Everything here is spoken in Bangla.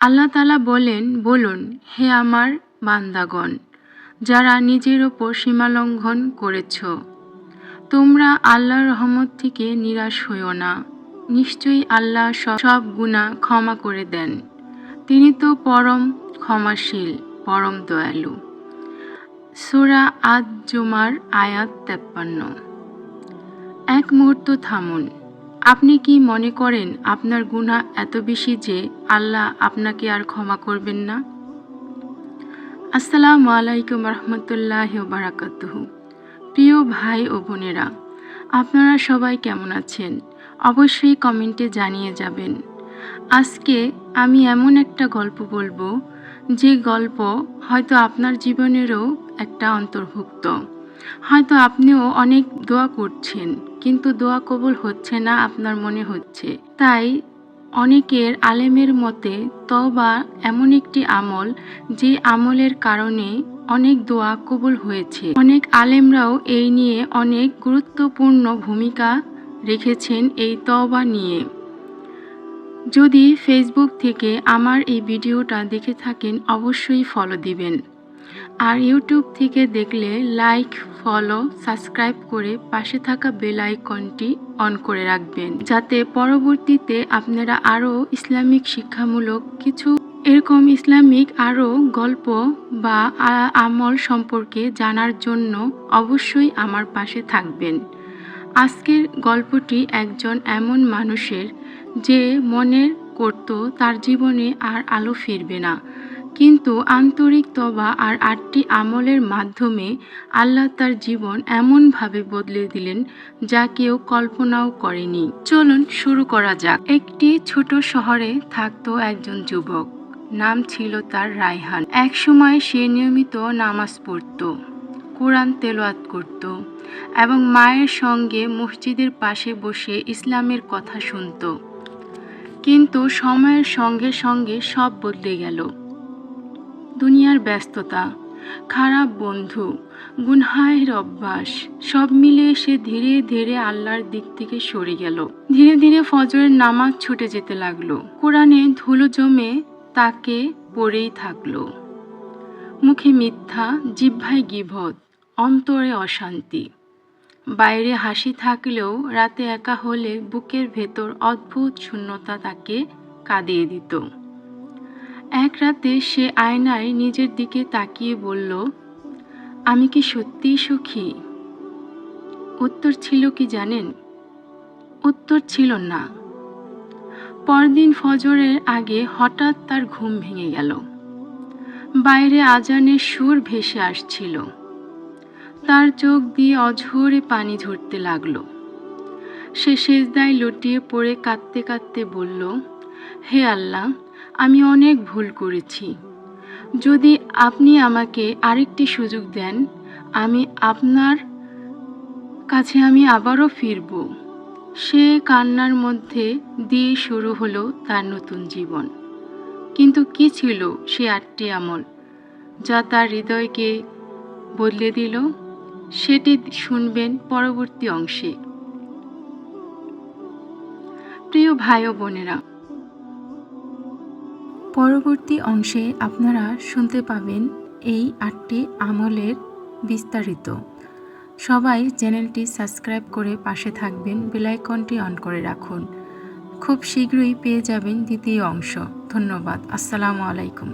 আল্লাহ তাআলা বলুন, হে আমার বান্দাগণ, যারা নিজের ওপর সীমালঙ্ঘন করেছ, তোমরা আল্লাহর রহমত থেকে নিরাশ হইও না। নিশ্চয়ই আল্লাহ সব গুনাহ ক্ষমা করে দেন। তিনি তো পরম ক্ষমাশীল, পরম দয়ালু। সূরা আজ-জুমার আয়াত 53। এক মুহূর্ত থামুন। আপনি কি মনে করেন আপনার গুনাহ এত বেশি যে আল্লাহ আপনাকে আর ক্ষমা করবেন না? আসসালামু আলাইকুম রাহমাতুল্লাহি ওয়া বারাকাতুহু। প্রিয় ভাই ও বোনেরা, আপনারা সবাই কেমন আছেন? অবশ্যই কমেন্টে জানিয়ে যাবেন। আজকে আমি এমন একটা গল্প বলবো, যে গল্প হয়তো আপনার জীবনেরও একটা অন্তর্ভুক্ত। হয়তো আপনিও অনেক দোয়া করছেন, কিন্তু দোয়া কবুল হচ্ছে না আপনার মনে হচ্ছে। তাই অনেকের আলেমের মতে তওবা এমন একটি আমল, যে আমলের কারণে অনেক দোয়া কবুল হয়েছে। অনেক আলেমরাও এই নিয়ে অনেক গুরুত্বপূর্ণ ভূমিকা রেখেছেন এই তওবা নিয়ে। যদি ফেসবুক থেকে আমার এই ভিডিওটা দেখে থাকেন, অবশ্যই ফলো দিবেন। আর ইউটিউব থেকে দেখলে লাইক, ফলো, সাবস্ক্রাইব করে পাশে থাকা বেল আইকনটি অন করে রাখবেন, যাতে পরবর্তীতে আপনারা আরও ইসলামিক শিক্ষামূলক কিছু এরকম ইসলামিক আরও গল্প বা আমল সম্পর্কে জানার জন্য অবশ্যই আমার পাশে থাকবেন। আজকের গল্পটি একজন এমন মানুষের, যে মনে করত তার জীবনে আর আলো ফিরবে না, কিন্তু আন্তরিক তওবা আর 8টি আমলের মাধ্যমে আল্লাহ তার জীবন এমনভাবে বদলে দিলেন, যা কেউ কল্পনাও করেনি। চলুন শুরু করা যাক। একটি ছোট শহরে থাকতো একজন যুবক। নাম ছিল তার রায়হান। একসময় সে নিয়মিত নামাজ পড়ত, কোরআন তেলাওয়াত করত এবং মায়ের সঙ্গে মসজিদের পাশে বসে ইসলামের কথা শুনত। কিন্তু সময়ের সঙ্গে সঙ্গে সব বদলে গেল। দুনিয়ার ব্যস্ততা, খারাপ বন্ধু, গুনহায়ের অভ্যাস, সব মিলিয়ে সে ধীরে ধীরে আল্লাহর দিক থেকে সরে গেল। ধীরে ধীরে ফজরের নামাজ ছুটে যেতে লাগলো। কোরআনে ধুলো জমে তাকে পড়েই থাকলো। মুখে মিথ্যা, জিহ্বায় গীবত, অন্তরে অশান্তি। বাইরে হাসি থাকলেও রাতে একা হলে বুকের ভেতর অদ্ভুত শূন্যতা তাকে কাঁদিয়ে দিত। এক রাতে সে আয়নায় নিজের দিকে তাকিয়ে বলল, আমি কি সত্যিই সুখী? উত্তর ছিল কি জানেন? উত্তর ছিল না। পরদিন ফজরের আগে হঠাৎ তার ঘুম ভেঙে গেল। বাইরে আজানের সুর ভেসে আসছিল। তার চোখ দিয়ে অঝরে পানি ঝরতে লাগলো। সে সিজদায় লুটিয়ে পড়ে কাঁদতে কাঁদতে বলল, হে আল্লাহ, আমি অনেক ভুল করেছি। যদি আপনি আমাকে আরেকটি সুযোগ দেন, আমি আপনার কাছে আবারও ফিরব। সে কান্নার মধ্যে দিয়ে শুরু হলো তার নতুন জীবন। কিন্তু কি ছিল সে 8টি আমল, যা তার হৃদয়কে বদলে দিল? সেটি শুনবেন পরবর্তী অংশে। প্রিয় ভাই ও বোনেরা, পরবর্তী অংশে আপনারা শুনতে পাবেন এই 8টি আমলের বিস্তারিত। সবাই চ্যানেলটি সাবস্ক্রাইব করে পাশে থাকবেন, বেল আইকনটি অন করে রাখুন। খুব শীঘ্রই পেয়ে যাবেন দ্বিতীয় অংশ। ধন্যবাদ। আসসালামু আলাইকুম।